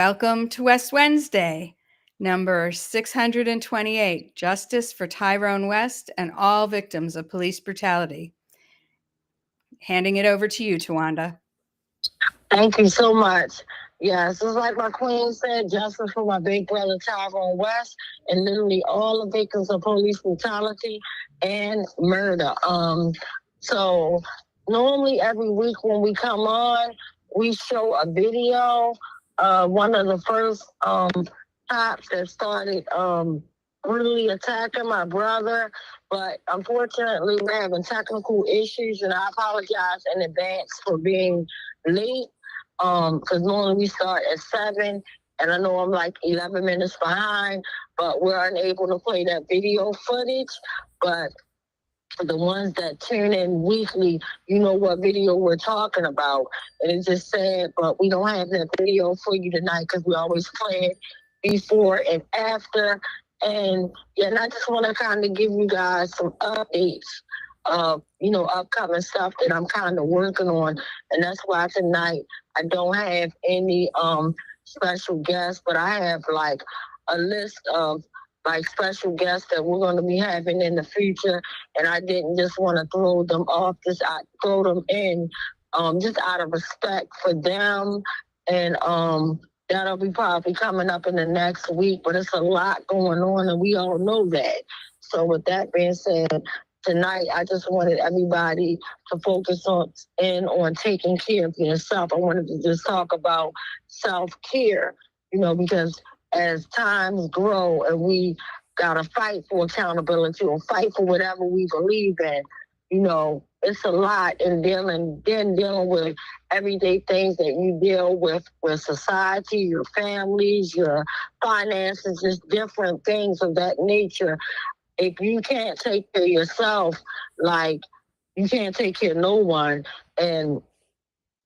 Welcome to West Wednesday, number 628, Justice for Tyrone West and All Victims of Police Brutality. Handing it over to you, Tawanda. Thank you so much. Yes, it's like my queen said, justice for my big brother Tyrone West and literally all the victims of police brutality and murder. So normally every week when we come on, we show a video. One of the first cops that started brutally attacking my brother, but unfortunately we're having technical issues, and I apologize in advance for being late. Because normally we start at 7, and I know I'm like 11 minutes behind, but we're unable to play that video footage. But the ones that tune in weekly, you know what video we're talking about. And it's just sad, but we don't have that video for you tonight because we always play it before and after. And I just want to kind of give you guys some updates of, upcoming stuff that I'm kind of working on. And that's why tonight I don't have any special guests, but I have like a list of like special guests that we're going to be having in the future. And I didn't just want to throw them off, throw them in just out of respect for them. And that'll be probably coming up in the next week, but it's a lot going on and we all know that. So with that being said, tonight, I just wanted everybody to focus on taking care of yourself. I wanted to just talk about self-care, because as times grow and we got to fight for accountability or fight for whatever we believe in, it's a lot in dealing with everyday things that you deal with society, your families, your finances, just different things of that nature. If you can't take care of yourself, like you can't take care of no one. And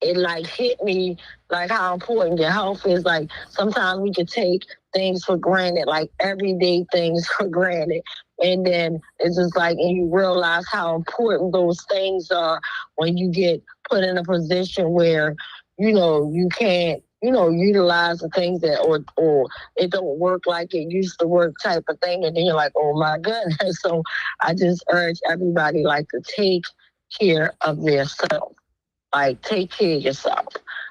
it like hit me like how important your health is. Like sometimes we can take things for granted, like everyday things for granted. And then it's just like, and you realize how important those things are when you get put in a position where, you can't, utilize the things that, or it don't work like it used to work type of thing. And then you're like, oh my goodness. So I just urge everybody like to take care of themselves. Like take care of yourself.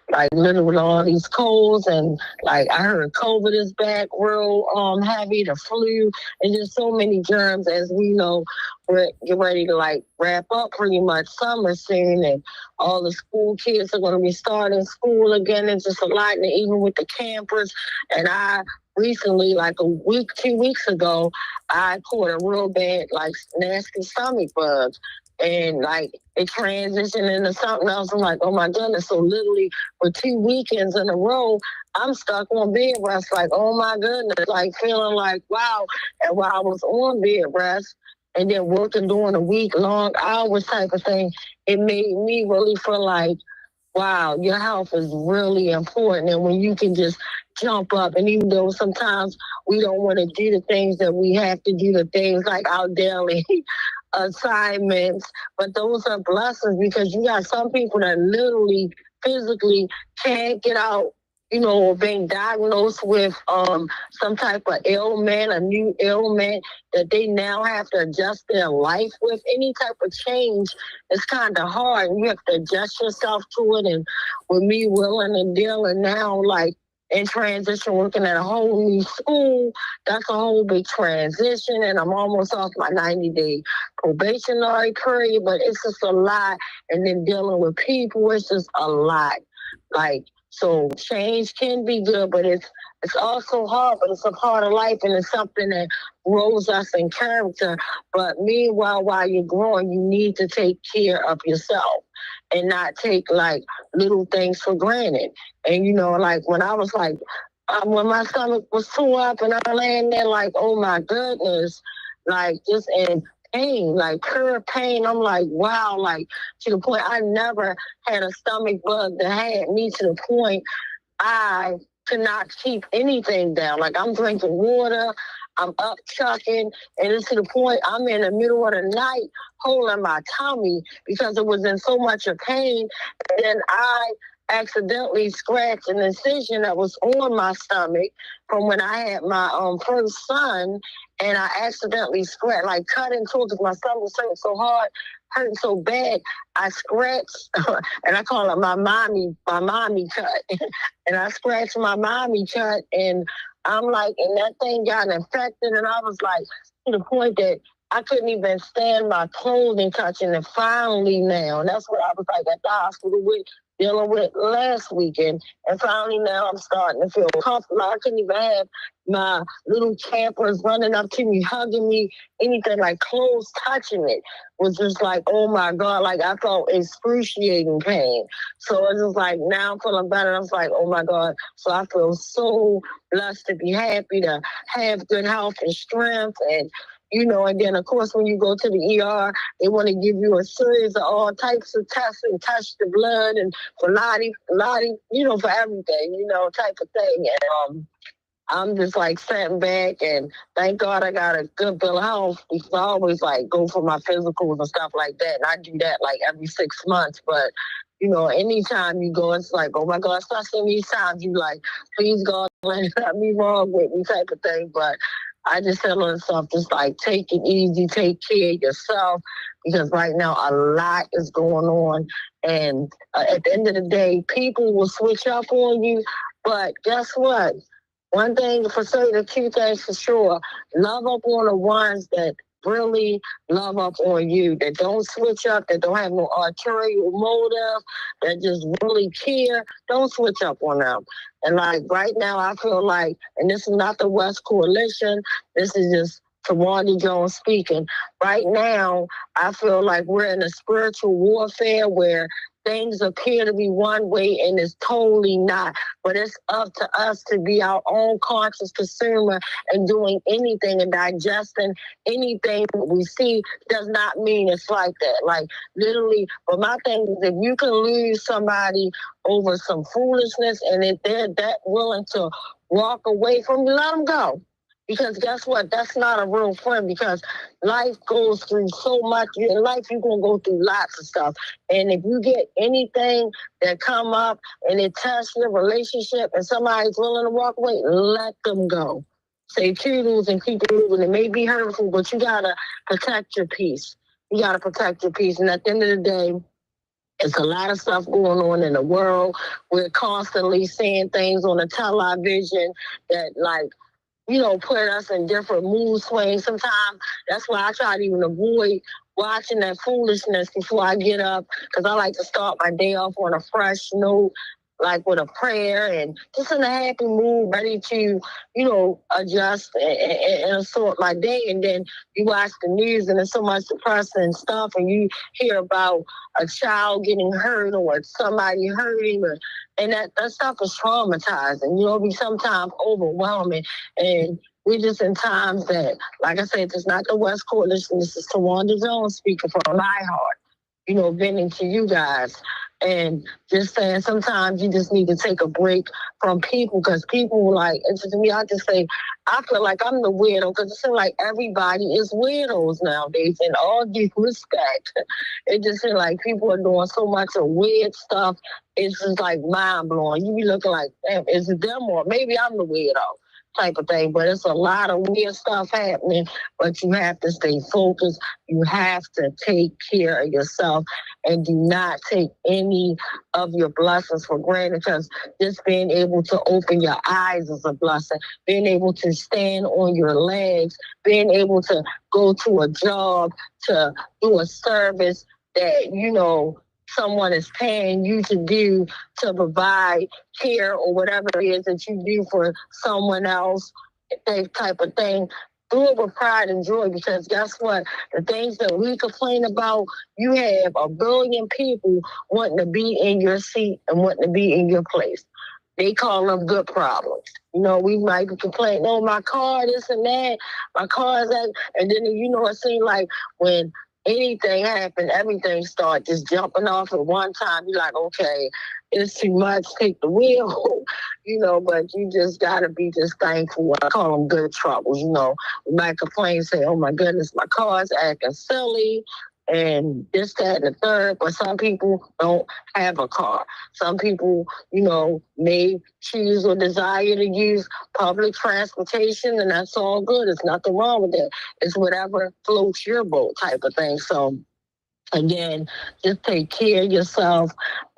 Like living with all these colds and like I heard COVID is back real heavy, the flu, and just so many germs. As we know, we're getting ready to like wrap up pretty much summer soon, and all the school kids are going to be starting school again. It's just a lot, and even with the campers. And I recently, like 2 weeks ago, I caught a real bad, like nasty stomach bug. And like it transitioned into something else. I'm like, oh my goodness. So literally for 2 weekends in a row, I'm stuck on bed rest. Like, oh my goodness, like feeling like, wow. And while I was on bed rest and then working during a week, long hours type of thing, it made me really feel like, wow, your health is really important. And when you can just jump up, and even though sometimes we don't want to do the things that we have to do, the things like our daily assignments, but those are blessings because you got some people that literally physically can't get out, being diagnosed with some type of ailment, a new ailment that they now have to adjust their life with. Any type of change is kind of hard. You have to adjust yourself to it. And with me willing and dealing now, like in transition, working at a whole new school, that's a whole big transition. And I'm almost off my 90-day probationary period, but it's just a lot. And then dealing with people, it's just a lot. Like, so change can be good, but it's also hard, but it's a part of life, and it's something that grows us in character. But meanwhile, while you're growing, you need to take care of yourself and not take like little things for granted. And like when I was like, when my stomach was tore up and I laying there like, oh my goodness, like just in pain, like pure pain. I'm like, wow, like to the point I never had a stomach bug that had me to the point I could not keep anything down. Like I'm drinking water, I'm up chucking, and it's to the point I'm in the middle of the night holding my tummy because it was in so much of pain. And then I accidentally scratched an incision that was on my stomach from when I had my first son, and I accidentally scratched, like cut into it because my stomach was hurting so hard, hurting so bad. I scratched, and I call it my mommy cut, and I scratched my mommy cut, and I'm like, and that thing got infected, and I was like, to the point that I couldn't even stand my clothing touching it. Finally now, and that's what I was like at the hospital with, dealing with last weekend. And finally now I'm starting to feel comfortable. I couldn't even have my little campers running up to me, hugging me, anything, like clothes touching it was just like, oh my God, like I felt excruciating pain. So it's just like, now I'm feeling better. I was like, oh my God. So I feel so blessed to be happy to have good health and strength. And and then of course when you go to the ER, they want to give you a series of all types of tests and touch the blood and for lottie, for everything, type of thing. And I'm just like sitting back, and thank God I got a good bill of health, because I always like go for my physicals and stuff like that. And I do that like every 6 months. But anytime you go, it's like, oh my God, especially these times, you like, please God, let me wrong with me type of thing. But I just tell myself, just like, take it easy, take care of yourself, because right now a lot is going on. And at the end of the day, people will switch up on you. But guess what? One thing for certain, two things for sure. Love up on the ones that really love up on you, that don't switch up, that don't have no arterial motive, that just really care. Don't switch up on them. And like right now, I feel like, and this is not the West Coalition, this is just Tawanda Jones speaking. Right now, I feel like we're in a spiritual warfare where things appear to be one way and it's totally not. But it's up to us to be our own conscious consumer, and doing anything and digesting anything we see does not mean it's like that. Like literally, but my thing is, if you can lose somebody over some foolishness, and if they're that willing to walk away from you, let them go. Because guess what? That's not a real friend, because life goes through so much. In life, you're going to go through lots of stuff. And if you get anything that come up and it tests your relationship and somebody's willing to walk away, let them go. Say toodles and keep it moving. It may be hurtful, but you got to protect your peace. You got to protect your peace. And at the end of the day, it's a lot of stuff going on in the world. We're constantly seeing things on the television that, like, put us in different mood swings. Sometimes that's why I try to even avoid watching that foolishness before I get up, because I like to start my day off on a fresh note, like with a prayer and just in a happy mood, ready to, adjust and sort my day. And then you watch the news and there's so much depressing stuff, and you hear about a child getting hurt or somebody hurting, and that stuff is traumatizing. It be sometimes overwhelming. And we're just in times that, like I said, it's not the West Coalition. This is Tawanda Jones speaking from my heart, venting to you guys. And just saying, sometimes you just need to take a break from people, because people, like, and to me, I just say, I feel like I'm the weirdo, because it seems like everybody is weirdos nowadays, in all due respect. It just seems like people are doing so much of weird stuff. It's just like mind blowing. You be looking like, damn, is it them, or maybe I'm the weirdo type of thing? But it's a lot of weird stuff happening, but you have to stay focused. You have to take care of yourself, and do not take any of your blessings for granted, because just being able to open your eyes is a blessing. Being able to stand on your legs, being able to go to a job, to do a service that, someone is paying you to do, to provide care or whatever it is that you do for someone else, that type of thing. Do it with pride and joy, because guess what? The things that we complain about, you have a billion people wanting to be in your seat and wanting to be in your place. They call them good problems. We might be complaining, oh, my car, this and that, my car's that. And then, it seems like when anything happen, everything start just jumping off at one time. You're like, okay, it's too much, take the wheel, but you just gotta be just thankful. I call them good troubles. We might complain, say, oh my goodness, my car's acting silly, and this, that, and the third. But some people don't have a car. Some people, may choose or desire to use public transportation, and that's all good. There's nothing wrong with that. It's whatever floats your boat type of thing. So again, just take care of yourself.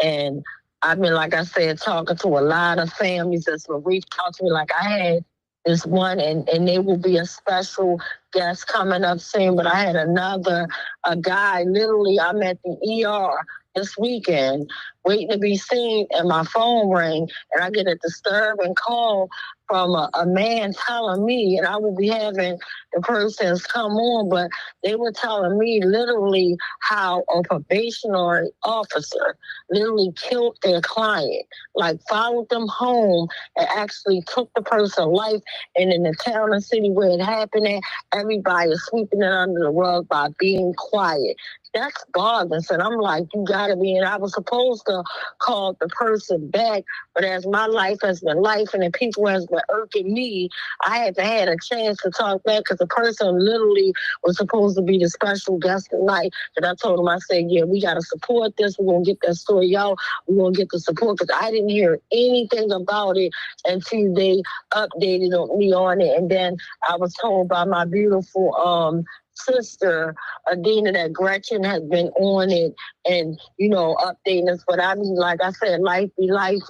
And I've been, like I said, talking to a lot of families that's been reaching out to me. Like I had this one, and there will be a special guest coming up soon. But I had a guy, literally, I'm at the ER this weekend waiting to be seen, and my phone rang, and I get a disturbing call from a man telling me, and I will be having the persons come on, but they were telling me literally how a probationary officer literally killed their client, like followed them home and actually took the person's life. And in the town and city where it happened at, everybody is sweeping it under the rug by being quiet. That's bogus. And I'm like, you gotta be. And I was supposed to call the person back, but as my life has been life and people has been irking me, I haven't had a chance to talk back because the person literally was supposed to be the special guest tonight. And I told him, I said, yeah, we gotta support this. We're gonna get that story out. We're gonna get the support, because I didn't hear anything about it until they updated me on it. And then I was told by my beautiful sister Adina that Gretchen has been on it and updating us. But I mean, like I said, life be life,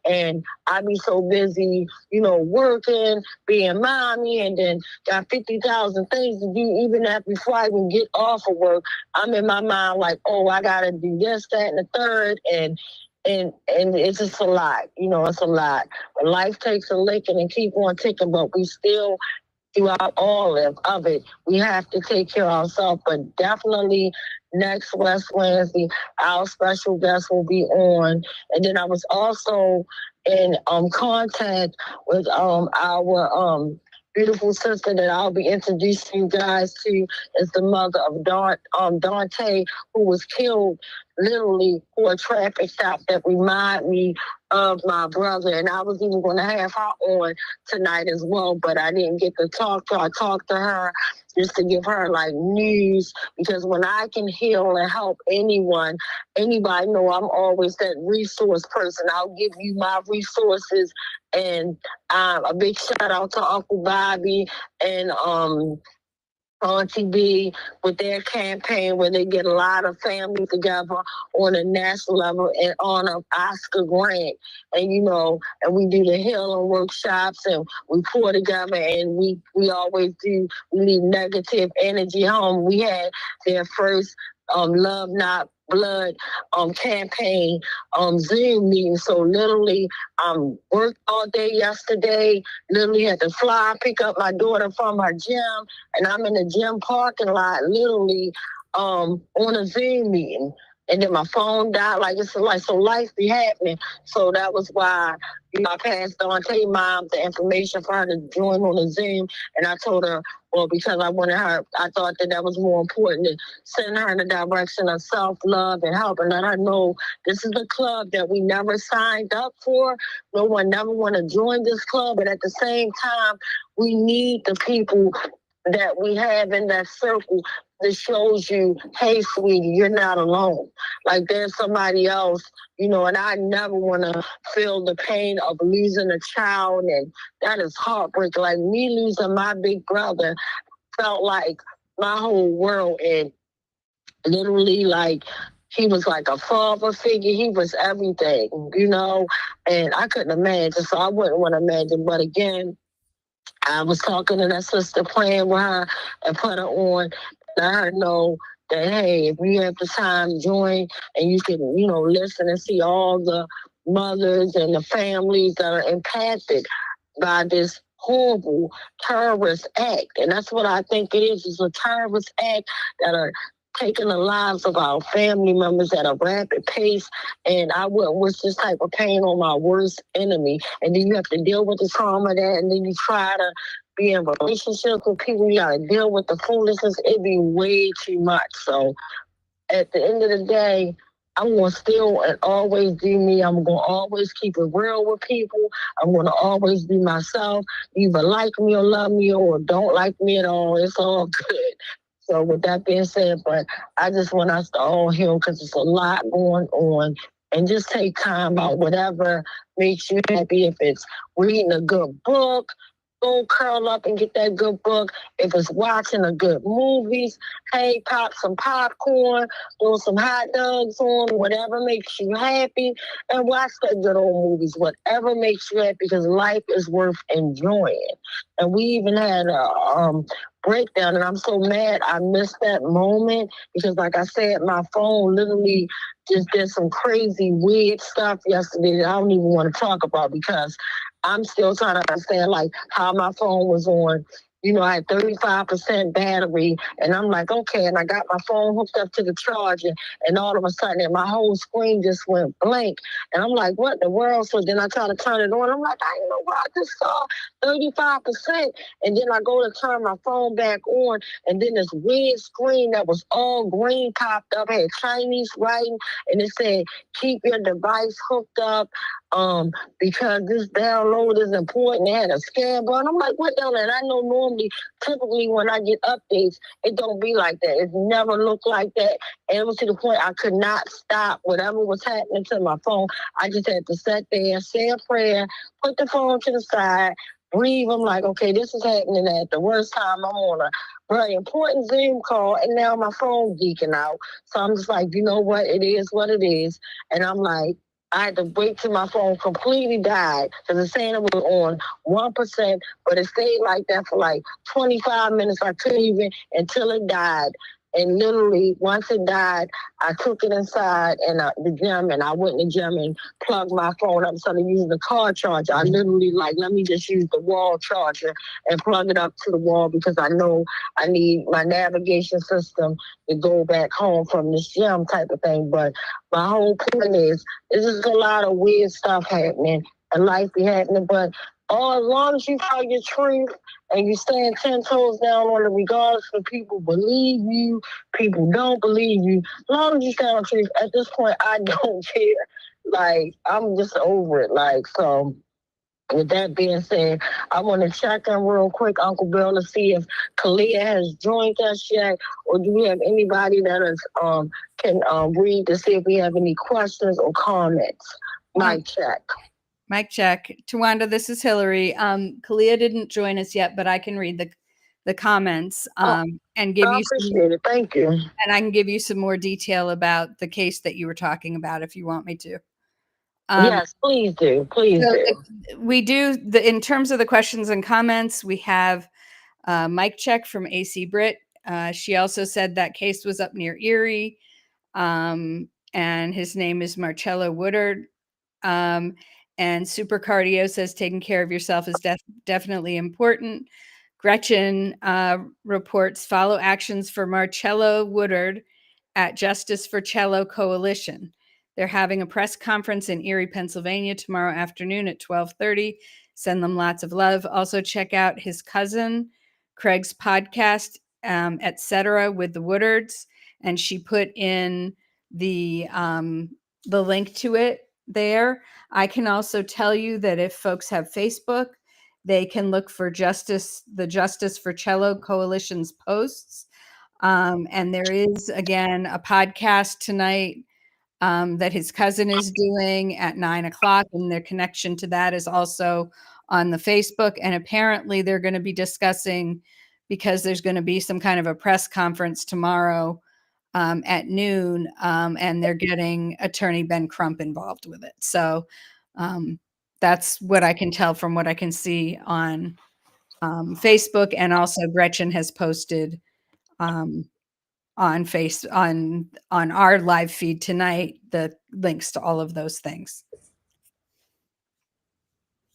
and I be so busy, working, being mommy, and then got 50,000 things to do. Even after before I even get off of work, I'm in my mind like, oh, I gotta do this, that, and the third, and it's just a lot, it's a lot. But life takes a licking and keep on ticking, but we still, throughout all of it, we have to take care of ourselves. But definitely next West Wednesday, our special guest will be on. And then I was also in contact with our beautiful sister that I'll be introducing you guys to, is the mother of Dante, who was killed literally for a traffic stop that remind me of my brother. And I was even going to have her on tonight as well, but I didn't get to talk to her. I talked to her just to give her like news, because when I can heal and help anybody know I'm always that resource person. I'll give you my resources. And a big shout out to Uncle Bobby and Auntie B with their campaign, where they get a lot of families together on a national level in honor of Oscar Grant. And and we do the healing workshops, and we pour together, and we always do, we leave negative energy home. We had their first Love Not Blood campaign Zoom meeting. So literally worked all day yesterday, literally had to fly pick up my daughter from her gym, and I'm in the gym parking lot literally on a Zoom meeting. And then my phone died. Like, it's like, so life be happening. So that was why I passed Dante mom the information for her to join on the Zoom. And I told her, well, because I wanted her, I thought that was more important to send her in the direction of self-love and help, and let her know this is a club that we never signed up for. No one never want to join this club. But at the same time, we need the people that we have in that circle that shows you, hey, sweetie, you're not alone. Like, there's somebody else, and I never want to feel the pain of losing a child, and that is heartbreaking. Like, me losing my big brother felt like my whole world, and literally, like, he was like a father figure. He was everything, and I couldn't imagine, so I wouldn't want to imagine. But again, I was talking to that sister, playing with her and put her on, let her know that, hey, if you have the time, join, and you can, listen and see all the mothers and the families that are impacted by this horrible terrorist act. And that's what I think it is. It's a terrorist act that are taking the lives of our family members at a rapid pace. And I wouldn't wish this type of pain on my worst enemy. And then you have to deal with the trauma of that, and then you try to be in relationships with people, you gotta deal with the foolishness. It'd be way too much. So at the end of the day, I'm gonna still and always do me. I'm gonna always keep it real with people. I'm gonna always be myself. Either like me or love me, or don't like me at all. It's all good. So with that being said, but I just want us to all heal because it's a lot going on. And just take time out, whatever makes you happy. If it's reading a good book, go curl up and get that good book. If it's watching a good movies, hey, pop some popcorn, throw some hot dogs on, whatever makes you happy, and watch the good old movies, whatever makes you happy, because life is worth enjoying. And we even had a breakdown, and I'm so mad I missed that moment because, like I said, my phone literally just did some crazy weird stuff yesterday that I don't even want to talk about because I'm still trying to understand like how my phone was on. You know, I had 35% battery, and I'm like, okay, and I got my phone hooked up to the charger, and all of a sudden, my whole screen just went blank, and I'm like, what in the world? So then I try to turn it on. I'm like, I know what I just saw 35%, and then I go to turn my phone back on, and then this weird screen that was all green popped up, had Chinese writing, and it said, keep your device hooked up. Because this download is important. It had a scan button. I'm like, what the hell? And I know normally, typically when I get updates, it don't be like that. It never looked like that. And it was to the point I could not stop whatever was happening to my phone. I just had to sit there, say a prayer, put the phone to the side, breathe. I'm like, okay, this is happening at the worst time. I'm on a very important Zoom call, and now my phone's geeking out. So I'm just like, you know what? It is what it is. And I'm like, I had to wait till my phone completely died because it's saying it was on 1%, but it stayed like that for like 25 minutes. I couldn't even until it died. And literally, once it died, I took it inside and the gym, and I went in the gym and plugged my phone up instead of using the car charger. I literally like, let me just use the wall charger and plug it up to the wall because I know I need my navigation system to go back home from this gym type of thing. But my whole point is, this is a lot of weird stuff happening and life be happening, but as long as you tell your truth and you stand 10 toes down on it, regardless of people believe you, people don't believe you, as long as you stand on truth, at this point, I don't care. Like, I'm just over it. Like, so with that being said, I want to check in real quick, Uncle Bill, to see if Kalia has joined us yet, or do we have anybody that is can read to see if we have any questions or comments. Mic check. Mic check. Tawanda, this is Hillary. Kalia didn't join us yet, but I can read the comments and give you. Appreciate it. Thank you. And I can give you some more detail about the case that you were talking about if you want me to. Yes, please do. Please do. We do in terms of the questions and comments. We have mic check from AC Britt. She also said that case was up near Erie, and his name is Marcello Woodard. And Super Cardio says taking care of yourself is definitely important. Gretchen reports follow actions for Marcello Woodard at Justice for Cello Coalition. They're having a press conference in Erie, Pennsylvania tomorrow afternoon at 12:30. Send them lots of love. Also check out his cousin Craig's podcast, etc. with the Woodards, and she put in the link to it there. I can also tell you that if folks have Facebook, they can look for the Justice for Cello Coalition's posts. And there is, again, a podcast tonight that his cousin is doing at 9:00, and their connection to that is also on the Facebook. And apparently they're going to be discussing, because there's going to be some kind of a press conference tomorrow at noon, and they're getting attorney Ben Crump involved with it. So that's what I can tell from what I can see on Facebook. And also Gretchen has posted on our live feed tonight the links to all of those things.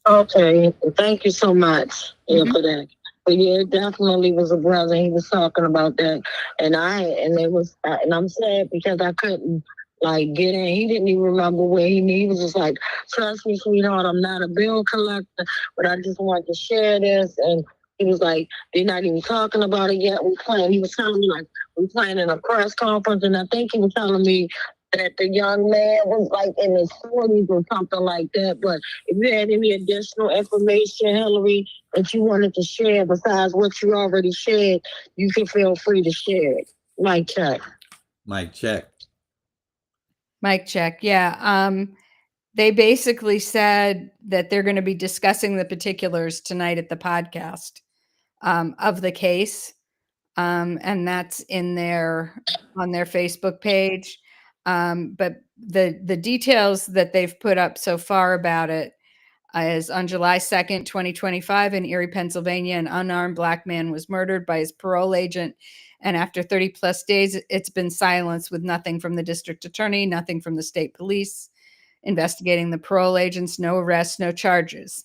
Okay, thank you so much for that. But yeah, it definitely was a brother. He was talking about that, and I'm sad because I couldn't like get in. He didn't even remember where he was just like, trust me, sweetheart, I'm not a bill collector, but I just wanted to share this. And he was like, they're not even talking about it yet. He was telling me like, we're planning a press conference, and I think he was telling me that the young man was like in his 40s or something like that. But if you had any additional information, Hillary, that you wanted to share besides what you already shared, you can feel free to share it. Mic check. Mic check. Mic check. Yeah. They basically said that they're going to be discussing the particulars tonight at the podcast of the case. And that's in on their Facebook page. But the details that they've put up so far about it is on July 2nd, 2025 in Erie, Pennsylvania, an unarmed Black man was murdered by his parole agent. And after 30 plus days, it's been silenced with nothing from the district attorney, nothing from the state police investigating the parole agents, no arrests, no charges.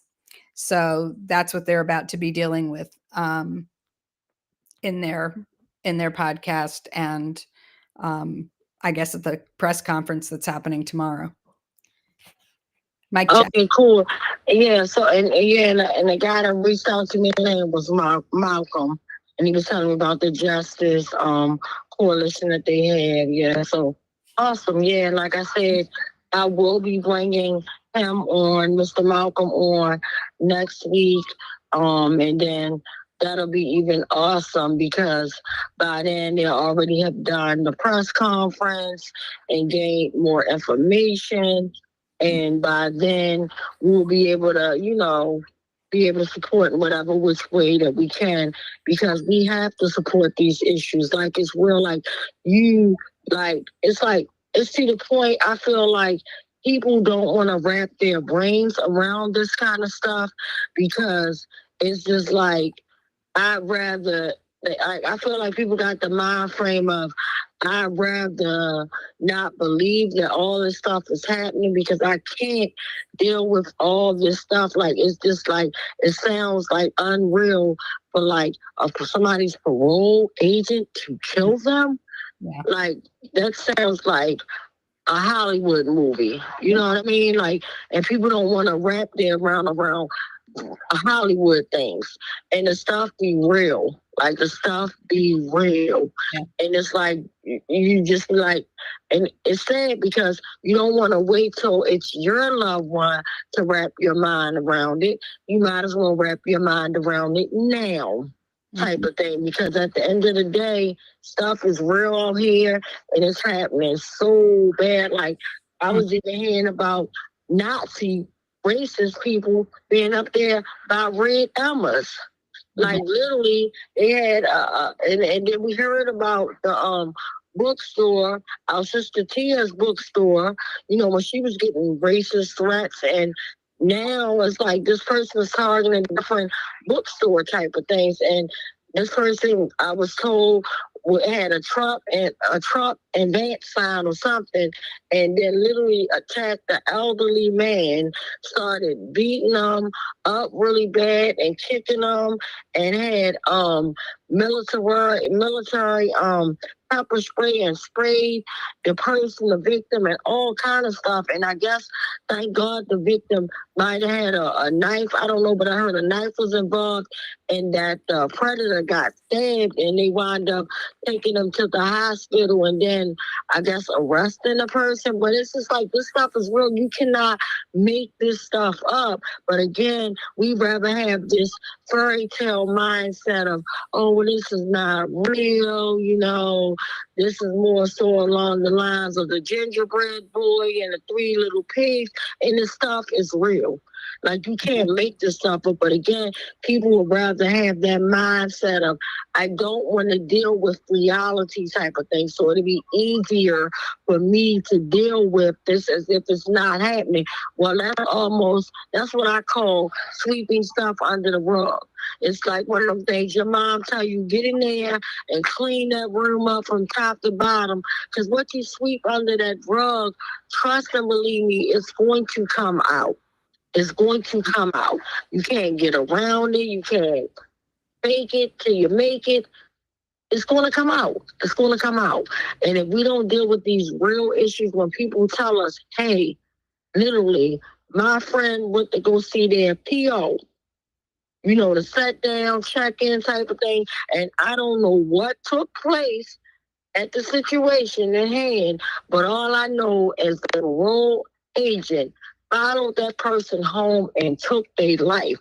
So that's what they're about to be dealing with in their podcast and I guess at the press conference that's happening tomorrow. Mike check. Okay, cool. Yeah, so and the guy that reached out to me, his name was Malcolm, and he was telling me about the justice coalition that they had. Yeah, so awesome. Yeah, like I said, I will be bringing him on, Mr. Malcolm, on next week, and then that'll be even awesome because by then they already have done the press conference and gained more information. And by then we'll be able to, be able to support in whatever which way that we can, because we have to support these issues. Like it's real, it's to the point I feel like people don't want to wrap their brains around this kind of stuff because it's just like I feel like people got the mind frame of I'd rather not believe that all this stuff is happening because I can't deal with all this stuff. Like it's just like it sounds like unreal for somebody's parole agent to kill them. Yeah. Like that sounds like a Hollywood movie. You know what I mean? Like, and people don't want to wrap their around Hollywood things, and the stuff be real. Like the stuff be real, yeah. And it's like you just like, and it's sad because you don't want to wait till it's your loved one to wrap your mind around it. You might as well wrap your mind around it now, type of thing. Because at the end of the day, stuff is real out here, and it's happening so bad. Like I was even hearing about Nazi racist people being up there by Red Emmas. Like literally, they had and then we heard about the bookstore, our sister Tia's bookstore. When she was getting racist threats, and now it's like this person is targeting different bookstore type of things. And this person, I was told, had a Trump and Vance sign or something, and then literally attacked the elderly man, started beating him up really bad and kicking him, and had military pepper spray and sprayed the person, the victim, and all kind of stuff. And I guess, thank God, the victim might have had a knife. I don't know, but I heard a knife was involved, and that the predator got stabbed, and they wound up taking him to the hospital, and then I guess arresting the person. But it's just like this stuff is real. You cannot make this stuff up. But again, we rather have this fairy tale mindset of, oh, well, this is not real, this is more so along the lines of the gingerbread boy and the three little pigs, and this stuff is real. Like you can't make this stuff up. But again, people would rather have that mindset of, I don't want to deal with reality type of thing. So it'd be easier for me to deal with this as if it's not happening. Well, that's what I call sweeping stuff under the rug. It's like one of them things your mom tell you, get in there and clean that room up from top to bottom. Because what you sweep under that rug, trust and believe me, it's going to come out. It's going to come out. You can't get around it. You can't fake it till you make it. It's going to come out. It's going to come out. And if we don't deal with these real issues, when people tell us, hey, literally, my friend went to go see their PO, the sit down, check in type of thing. And I don't know what took place. at the situation at hand, but all I know is the parole agent followed that person home and took their life.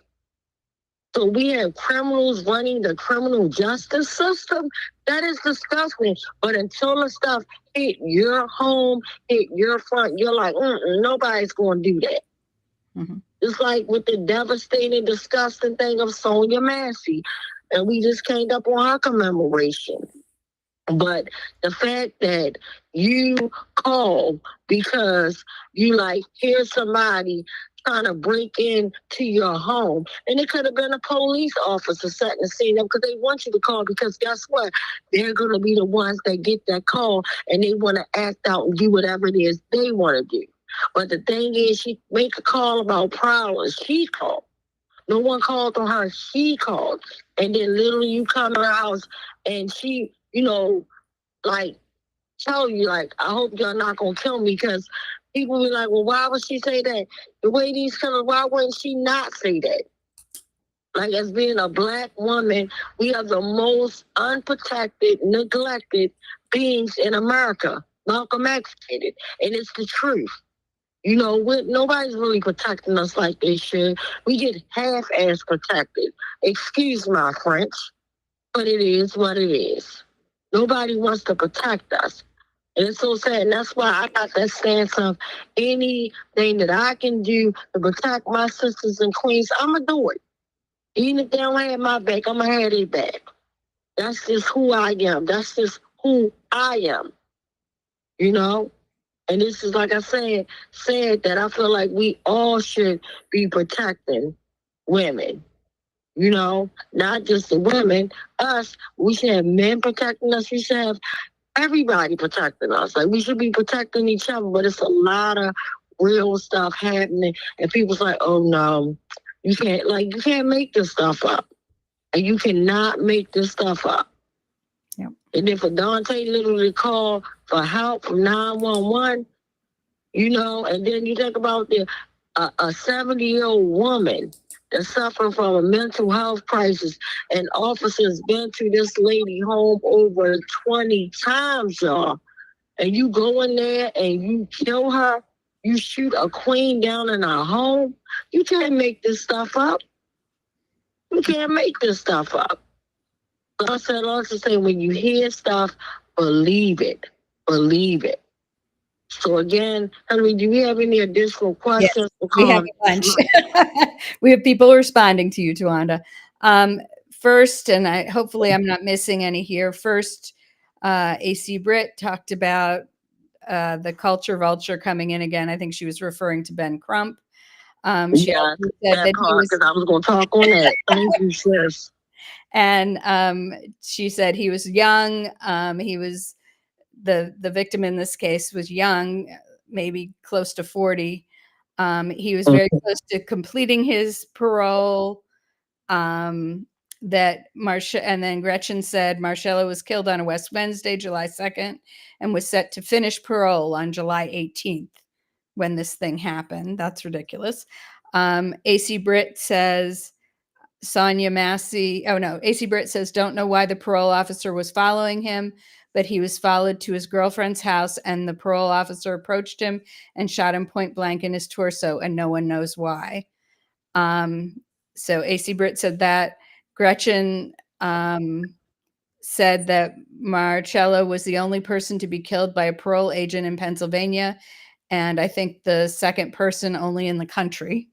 So we have criminals running the criminal justice system. That is disgusting. But until the stuff hit your home, hit your front, you're like, nobody's going to do that. Mm-hmm. It's like with the devastating, disgusting thing of Sonia Massey. And we just came up on her commemoration. But the fact that you call because you like hear somebody trying to break into your home, and it could have been a police officer setting the scene up because they want you to call because guess what? They're going to be the ones that get that call and they want to act out and do whatever it is they want to do. But the thing is, she make a call about prowlers. She called. No one called on her. She called. And then literally you come to her house and she, like tell you, like, I hope you're not going to kill me because people be like, well, why would she say that? The way these killers, why wouldn't she not say that? Like, as being a Black woman, we are the most unprotected, neglected beings in America. Malcolm X did it. And it's the truth. Nobody's really protecting us like they should. We get half-ass protected. Excuse my French, but it is what it is. Nobody wants to protect us. And it's so sad. And that's why I got that stance of anything that I can do to protect my sisters and queens, I'm going to do it. Even if they don't have my back, I'm going to have their back. That's just who I am. That's just who I am. And this is, like I said that I feel like we all should be protecting women. Not just the women, us. We should have men protecting us. We should have everybody protecting us. Like, we should be protecting each other, but it's a lot of real stuff happening. And people's like, oh no, you can't make this stuff up. And you cannot make this stuff up. Yep. And then for Dante literally call for help from 911, and then you think about a 70-year-old woman that's suffering from a mental health crisis, and officers been to this lady home over 20 times, y'all. And you go in there and you kill her, you shoot a queen down in her home. You can't make this stuff up. You can't make this stuff up. But I said also say when you hear stuff, believe it. Believe it. So again, Henry, do we have any additional questions? Yes, we have lunch. We have people responding to you, Tawanda. First, and hopefully I'm not missing any here. First, AC Britt talked about the culture vulture coming in again. I think she was referring to Ben Crump. She said that because I was going to talk on that. Thank you, sis. And she said he was young. He was the victim in this case was young, maybe close to 40. He was very close to completing his parole. And then Gretchen said Marcella was killed on a West Wednesday, July 2nd, and was set to finish parole on July 18th when this thing happened. That's ridiculous. AC Britt says Sonia Massey. Oh no, AC Britt says don't know why the parole officer was following him, but he was followed to his girlfriend's house, and the parole officer approached him and shot him point blank in his torso, and no one knows why. So AC Britt said that. Gretchen said that Marcello was the only person to be killed by a parole agent in Pennsylvania, and I think the second person only in the country.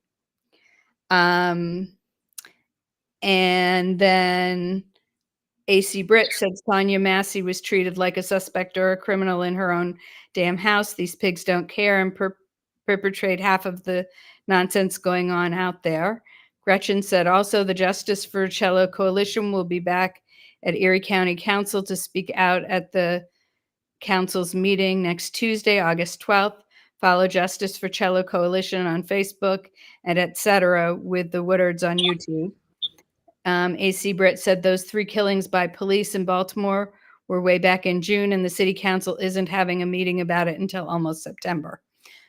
And then AC Britt said Sonia Massey was treated like a suspect or a criminal in her own damn house. These pigs don't care and perpetrate half of the nonsense going on out there. Gretchen said also the Justice for Cello Coalition will be back at Erie County Council to speak out at the council's meeting next Tuesday, August 12th. Follow Justice for Cello Coalition on Facebook and etc. with the Woodards on YouTube. AC Britt said those 3 killings by police in Baltimore were way back in June, and the city council isn't having a meeting about it until almost September.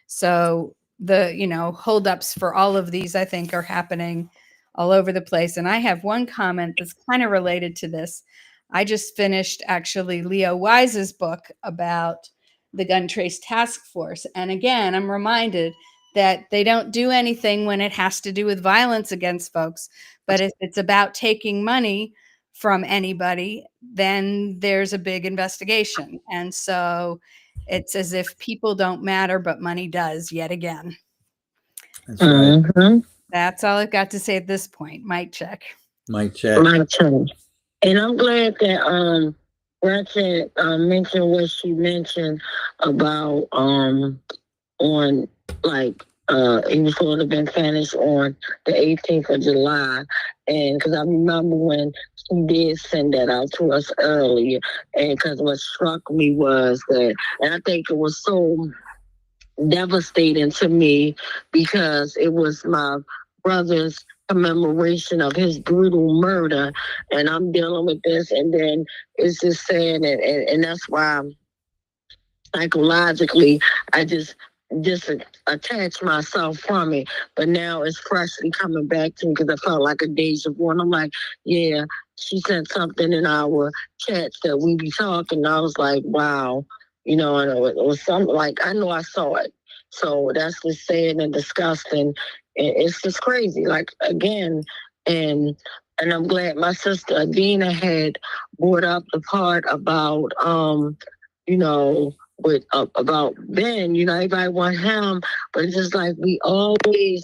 So the, holdups for all of these, I think, are happening all over the place. And I have one comment that's kind of related to this. I just finished actually Leo Wise's book about the Gun Trace Task Force. And again, I'm reminded that they don't do anything when it has to do with violence against folks. But if it's about taking money from anybody, then there's a big investigation. And so it's as if people don't matter, but money does yet again. That's right. Mm-hmm. That's all I've got to say at this point. Mic check. Mic check. My turn. And I'm glad that Ratchet mentioned what she mentioned about on like he was going to been finished on the 18th of July. And because I remember when she did send that out to us earlier, and because what struck me was that, and I think it was so devastating to me because it was my brother's commemoration of his brutal murder, and I'm dealing with this, and then it's just sad, and that's why psychologically I just attach myself from it. But now it's freshly coming back to me because I felt like a deja vu. And I'm like, yeah, she said something in our chats that we be talking. And I was like, wow, you know, and it was something like, I know I saw it. So that's just sad and disgusting. It's just crazy. Like, again, and I'm glad my sister Adina had brought up the part about, you know, with about Ben, you know, everybody want him, but it's just like we always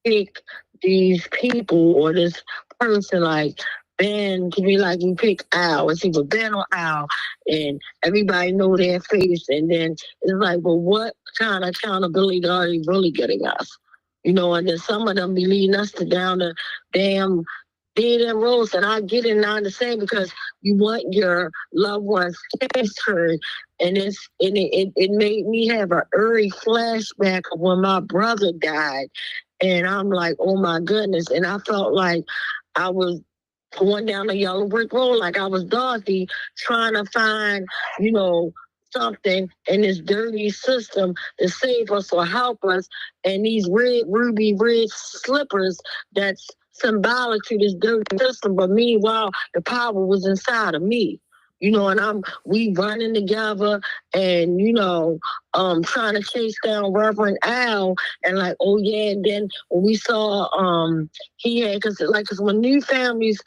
pick these people or this person like Ben to be like we pick Al. It's either Ben or Al, and everybody know their face, and then it's like, well, what kind of accountability are they really getting us? You know, and then some of them be leading us to down the damn dead end roads, and I get it and I understand because you want your loved one's case heard, and it made me have an early flashback of when my brother died, and I'm like, oh my goodness, and I felt like I was going down a yellow brick road like I was Dorothy trying to find, you know, something in this dirty system to save us or help us, and these ruby red slippers that's symbolic to this dirty system, but meanwhile the power was inside of me, you know, and we running together and, you know, trying to chase down Reverend Al, and like, oh yeah, and then when we saw he had, cause when new families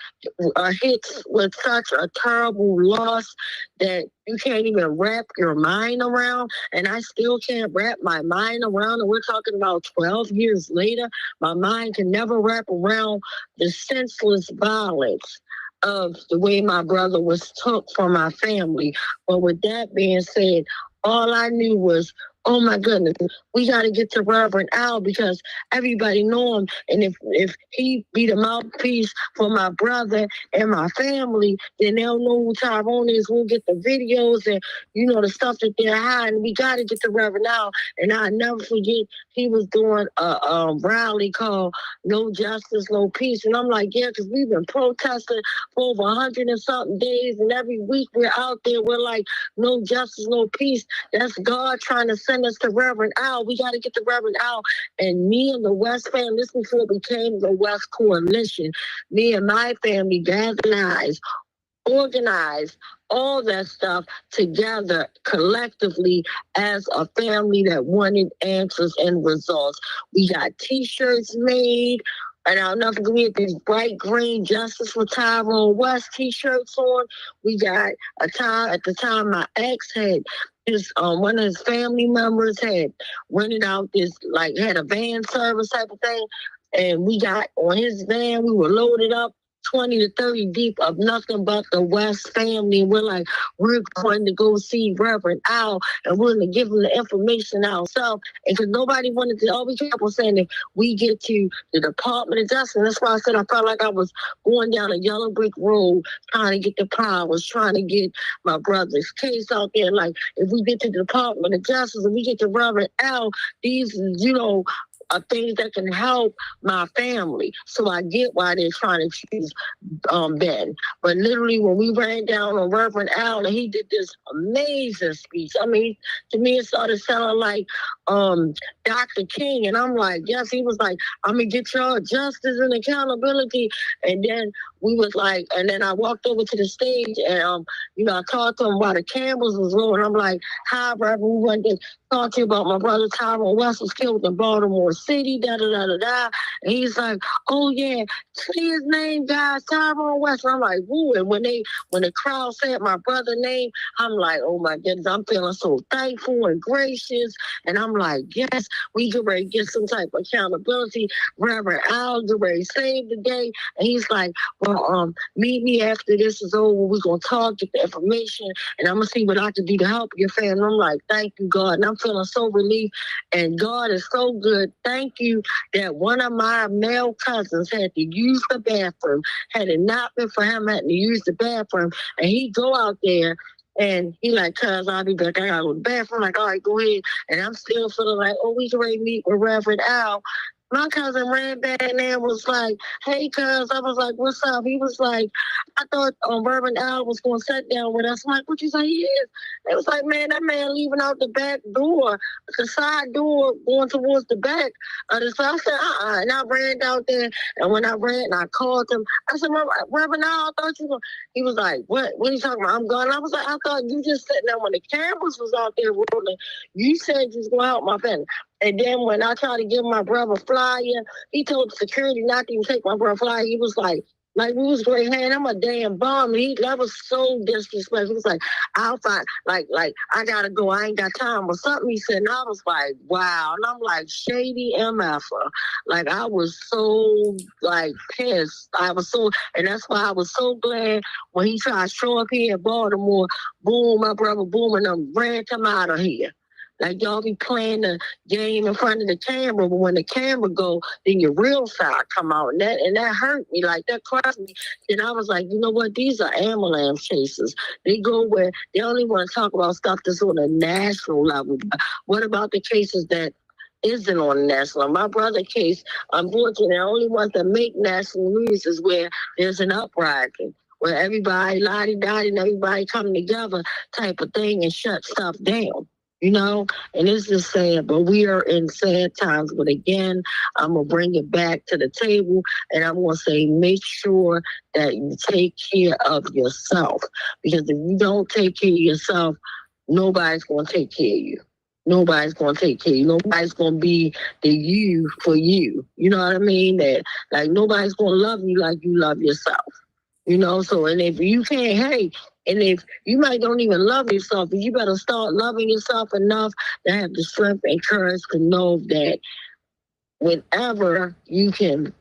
are hit with such a terrible loss that you can't even wrap your mind around, and I still can't wrap my mind around, and we're talking about 12 years later, my mind can never wrap around the senseless violence of the way my brother was took from my family. But with that being said, all I knew was, oh my goodness, we got to get to Reverend Al because everybody know him. And if he be the mouthpiece for my brother and my family, then they'll know who Tyrone is. We'll get the videos and, you know, the stuff that they're hiding. We got to get to Reverend Al. And I'll never forget, he was doing a rally called No Justice, No Peace. And I'm like, yeah, because we've been protesting for over 100 and something days. And every week we're out there, we're like, no justice, no peace. That's God trying to send us to Reverend Al. We got to get to Reverend Al. And me and the West family, this before it became the West Coalition, me and my family galvanized, organized, all that stuff together collectively as a family that wanted answers and results. We got t-shirts made, and I'll never forget these bright green Justice for Tyrone West t-shirts on. We got at the time my ex had one of his family members had rented out this, like, had a van service type of thing, and we got on his van, we were loaded up 20 to 30 deep of nothing but the West family. And we're like, we're going to go see Reverend Al, and we're going to give him the information ourselves. And because nobody wanted to, all we kept on saying, if we get to the Department of Justice, that's why I said I felt like I was going down a yellow brick road trying to get the powers, trying to get my brother's case out there. Like, if we get to the Department of Justice and we get to Reverend Al, these, you know, things that can help my family. So I get why they're trying to choose Ben. But literally, when we ran down on Reverend Allen, he did this amazing speech. I mean, to me, it started sounding like Dr. King. And I'm like, yes, he was like, I'm going to get y'all justice and accountability. And then we was like, and then I walked over to the stage and, I talked to him while the cameras was rolling. I'm like, hi, Reverend, we went to talk to you about my brother Tyrone West was killed in Baltimore City, da-da-da-da-da. And he's like, oh, yeah, say his name, guys, Tyrone West. And I'm like, woo. And when the crowd said my brother's name, I'm like, oh, my goodness, I'm feeling so thankful and gracious. And I'm like, yes, we get ready to get some type of accountability. Reverend Al get ready to save the day. And he's like, well, meet me after this is over. We're going to talk, get the information, and I'm going to see what I can do to help your family. I'm like, thank you, God. And I'm feeling so relieved. And God is so good. Thank you that one of my male cousins had to use the bathroom. Had it not been for him having to use the bathroom, and he go out there and he like, cuz I'll be back. I gotta go to the bathroom. I'm like, all right, go ahead. And I'm still feeling like, oh, we can ready to meet with Reverend Al. My cousin ran back and was like, hey, cuz. I was like, what's up? He was like, I thought Reverend Al was going to sit down with us. I'm like, what you say he is? It was like, man, that man leaving out the back door, the side door going towards the back of the side. I said, And I ran out there. And when I ran, I called him. I said, Reverend Al, I thought you were. He was like, what are you talking about? I'm gone. I was like, I thought you just sitting there when the cameras was out there rolling. You said you was going to help my family. And then when I tried to give my brother a flyer, he told the security not to even take my brother flyer. He was like we was great, man, I'm a damn bum. That was so disrespectful. He was like, I'll find, like, I gotta go. I ain't got time or something. He said, and I was like, wow. And I'm like, shady MF. Like, I was so, pissed. And that's why I was so glad when he tried to show up here in Baltimore, boom, my brother, boom, and I ran him out of here. Like, y'all be playing the game in front of the camera, but when the camera go, then your real side come out. And that hurt me. Like, that crushed me. Then I was like, you know what? These are ambulance chasers. They go where they only want to talk about stuff that's on a national level. But what about the cases that isn't on the national level? My brother's case, unfortunately, the only ones that make national news is where there's an uprising, where everybody la-di-da-di and everybody come together type of thing and shut stuff down. And it's just sad, but we are in sad times. But again, I'm going to bring it back to the table, and I'm going to say, make sure that you take care of yourself. Because if you don't take care of yourself, nobody's going to take care of you. Nobody's going to take care of you. Nobody's going to be the you for you. You know what I mean? That, nobody's going to love you like you love yourself. So, and if you can't, and if you might don't even love yourself, you better start loving yourself enough to have the strength and courage to know that whenever you can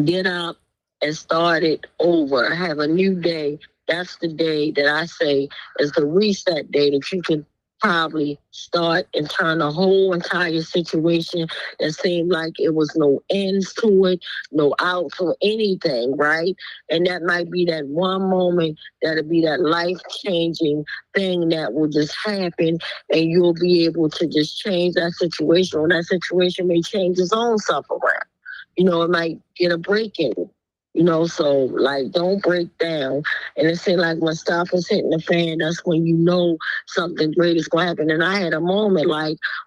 get up and start it over, have a new day, that's the day that I say is the reset day that you can probably start and turn the whole entire situation that seemed like it was no ends to it, no out for anything, right? And that might be that one moment that'll be that life-changing thing that will just happen, and you'll be able to just change that situation, or that situation may change its own self around. It might get a break in it. So don't break down. And it seems like when stuff is hitting the fan, that's when something great is going to happen. And I had a moment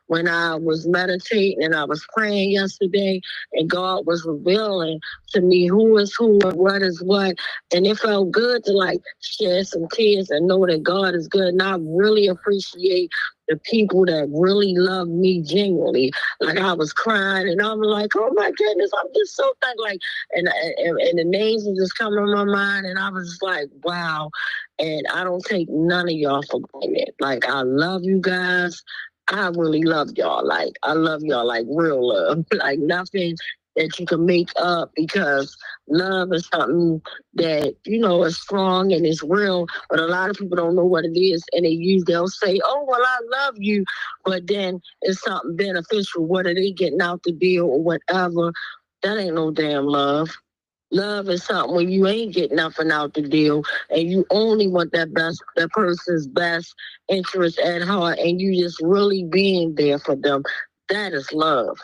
when I was meditating and I was praying yesterday, and God was revealing to me who is who and what is what. And it felt good to shed some tears and know that God is good. And I really appreciate the people that really love me genuinely. I was crying and I'm like, oh my goodness, I'm just so thankful. And the names were just coming on my mind, and I was just like, wow. And I don't take none of y'all for granted. I love you guys. I really love y'all. I love y'all real love. Nothing that you can make up, because love is something that, is strong and it's real, but a lot of people don't know what it is, and they'll say, oh, well, I love you, but then it's something beneficial. What are they getting out the deal or whatever? That ain't no damn love. Love is something when you ain't getting nothing out the deal, and you only want that person's best interest at heart, and you just really being there for them. That is love.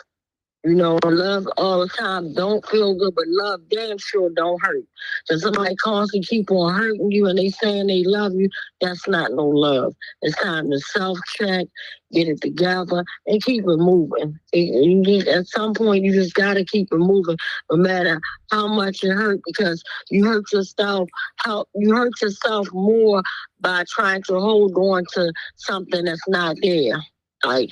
Love all the time don't feel good, but love damn sure don't hurt. If somebody constantly keep on hurting you and they saying they love you, that's not no love. It's time to self-check, get it together, and keep it moving. At some point, you just got to keep it moving, no matter how much it hurt, because you hurt yourself. You hurt yourself more by trying to hold on to something that's not there. Like,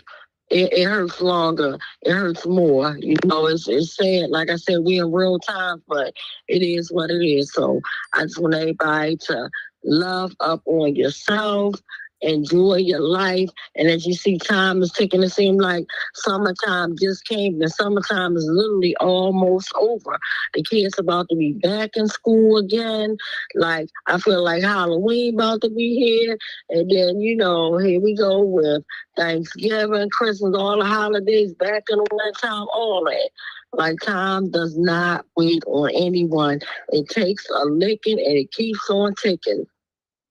it hurts longer. It hurts more. It's sad. Like I said, we in real time, but it is what it is. So I just want everybody to love up on yourself, enjoy your life. And as you see, time is ticking. It seems like summertime just came. The summertime is literally almost over. The kids about to be back in school again. Like, I feel like Halloween about to be here. And then, here we go with Thanksgiving, Christmas, all the holidays back in the wintertime, all that. Like, time does not wait on anyone. It takes a licking and it keeps on ticking.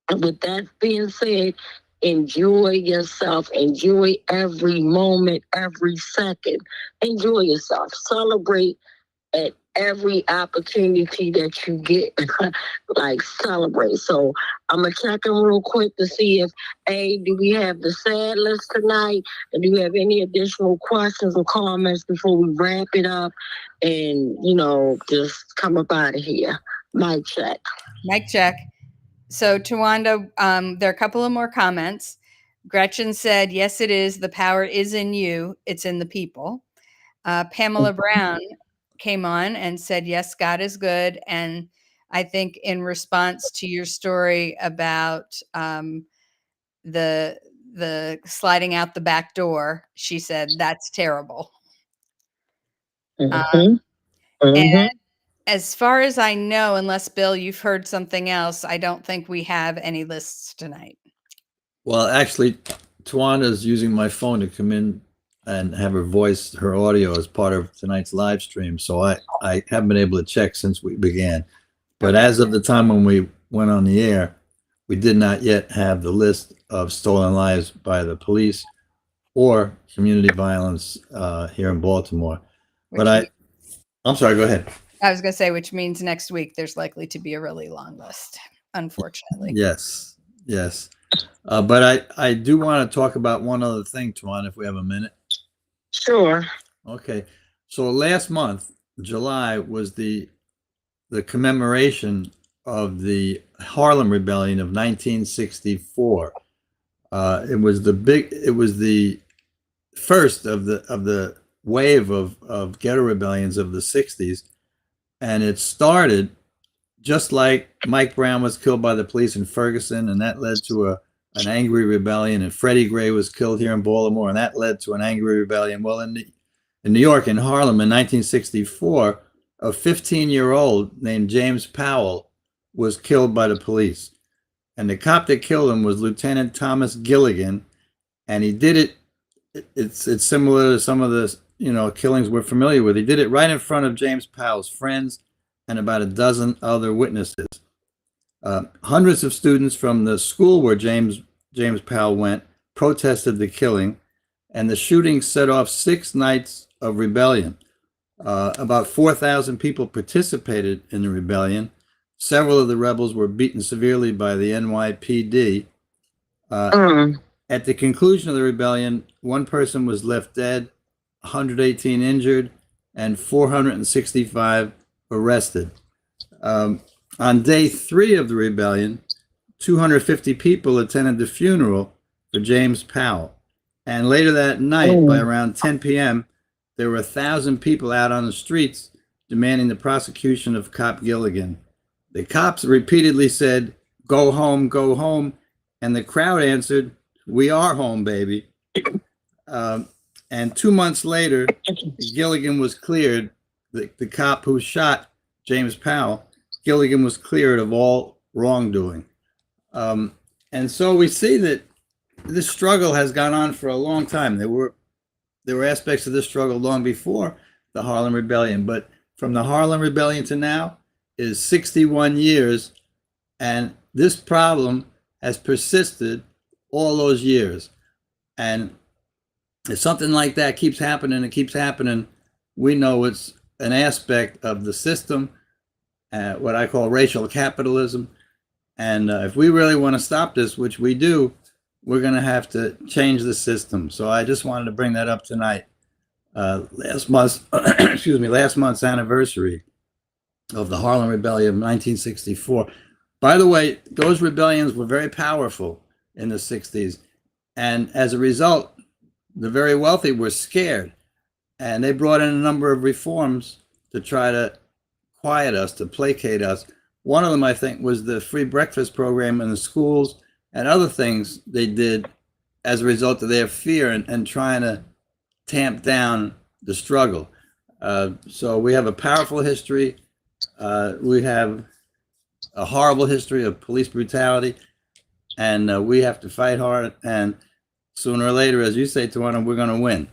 And with that being said, enjoy yourself. Enjoy every moment, every second. Enjoy yourself. Celebrate at every opportunity that you get. Like, celebrate. So I'm going to check in real quick to see if, do we have the sad list tonight? And do we have any additional questions or comments before we wrap it up and, just come up out of here? Mic check. Mic check. So, Tawanda, there are a couple of more comments. Gretchen said, yes, it is. The power is in you. It's in the people. Pamela Brown came on and said, yes, God is good. And I think in response to your story about the sliding out the back door, she said, that's terrible. And as far as I know, unless Bill, you've heard something else, I don't think we have any lists tonight. Well, actually, Tawanda's using my phone to come in and have her audio as part of tonight's live stream. So I haven't been able to check since we began. But as of the time when we went on the air, we did not yet have the list of stolen lives by the police or community violence here in Baltimore. I'm sorry, go ahead. I was going to say, which means next week there's likely to be a really long list, unfortunately. Yes. But I do want to talk about one other thing, Tuan, if we have a minute. Sure. Okay. So last month, July, was the commemoration of the Harlem Rebellion of 1964. It was the first of the wave of ghetto rebellions of the 60s. And it started just like Mike Brown was killed by the police in Ferguson, and that led to an angry rebellion. And Freddie Gray was killed here in Baltimore, and that led to an angry rebellion. Well, in New York, in Harlem, in 1964, a 15-year-old named James Powell was killed by the police. And the cop that killed him was Lieutenant Thomas Gilligan, and he did it. It's similar to some of the killings we're familiar with. He did it right in front of James Powell's friends and about a dozen other witnesses. Hundreds of students from the school where James Powell went protested the killing, and the shooting set off 6 nights of rebellion. About 4,000 people participated in the rebellion. Several of the rebels were beaten severely by the NYPD. At the conclusion of the rebellion, 1 person was left dead, 118 injured, and 465 arrested. On day 3 of the rebellion, 250 people attended the funeral for James Powell. And later that night, by around 10 p.m., there were 1,000 people out on the streets demanding the prosecution of Cop Gilligan. The cops repeatedly said, "Go home, go home." And the crowd answered, "We are home, baby." And 2 months later, Gilligan was cleared. The cop who shot James Powell, Gilligan was cleared of all wrongdoing. And so we see that this struggle has gone on for a long time. There were aspects of this struggle long before the Harlem Rebellion, but from the Harlem Rebellion to now is 61 years, and this problem has persisted all those years. And if something like that keeps happening, it keeps happening, we know it's an aspect of the system, what I call racial capitalism. And if we really want to stop this, which we do, we're going to have to change the system. So I just wanted to bring that up tonight. Last month's, last month's anniversary of the Harlem Rebellion of 1964. By the way, those rebellions were very powerful in the 60s. And as a result, the very wealthy were scared. And they brought in a number of reforms to try to quiet us, to placate us. One of them, I think, was the free breakfast program in the schools and other things they did as a result of their fear and trying to tamp down the struggle. So we have a powerful history. We have a horrible history of police brutality, and we have to fight hard. And sooner or later, as you say, Tawana, we're going to win.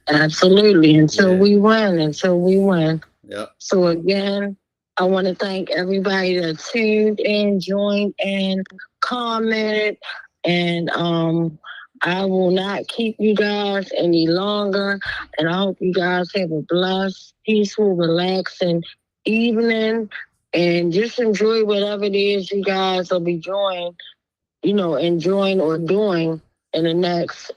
Absolutely. Until we win. Yeah. So again, I want to thank everybody that tuned in, joined in, commented, and I will not keep you guys any longer. And I hope you guys have a blessed, peaceful, relaxing evening, and just enjoy whatever it is you guys will be enjoying or doing in the next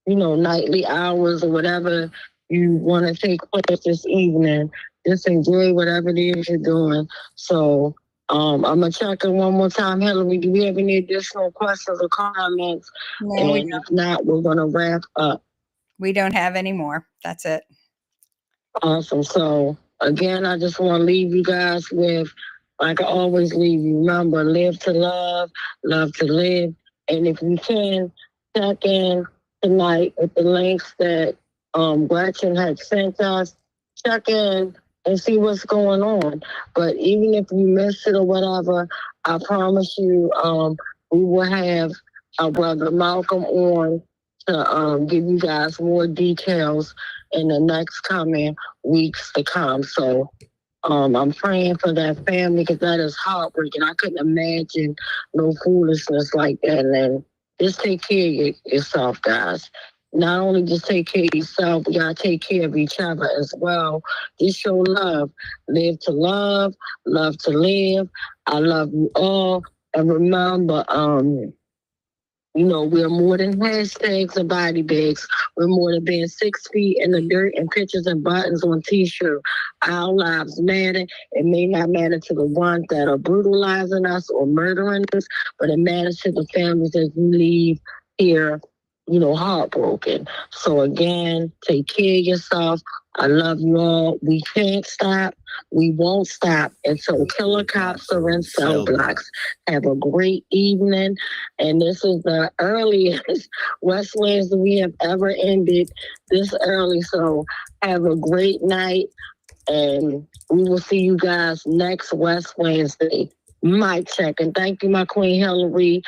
nightly hours or whatever you want to take place this evening. Just enjoy whatever it is you're doing. So I'm going to check in one more time. Hillary, do we have any additional questions or comments? No, And if not, we're going to wrap up. we don't have any more. That's it. Awesome. So again, I just want to leave you guys with, like I always leave you, remember, live to love to live. And if you can, check in tonight with the links that Gretchen had sent us. Check in and see what's going on. But even if you missed it or whatever, I promise you, we will have our brother Malcolm on to give you guys more details in the next coming weeks to come. So I'm praying for that family because that is heartbreaking. I couldn't imagine no foolishness like that. And just take care of yourself, guys. Not only just take care of yourself, you gotta take care of each other as well. Just show love. Live to love to live. I love you all. And remember, we're more than hashtags or body bags. We're more than being 6 feet in the dirt and pictures and buttons on t-shirt. Our lives matter. It may not matter to the ones that are brutalizing us or murdering us, but it matters to the families that you leave here, heartbroken. So again, take care of yourself. I love you all. We can't stop. We won't stop until killer cops are in cell blocks. Have a great evening. And this is the earliest West Wednesday we have ever ended this early. So have a great night. And we will see you guys next West Wednesday. Mic check. And thank you, my Queen Hillary.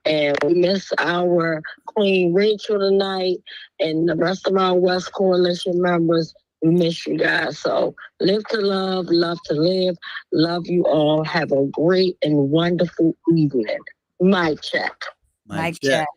And we miss our Queen Rachel tonight and the rest of our West Coalition members. We miss you guys. So live to love to live. Love you all. Have a great and wonderful evening. Mic check. Mic check.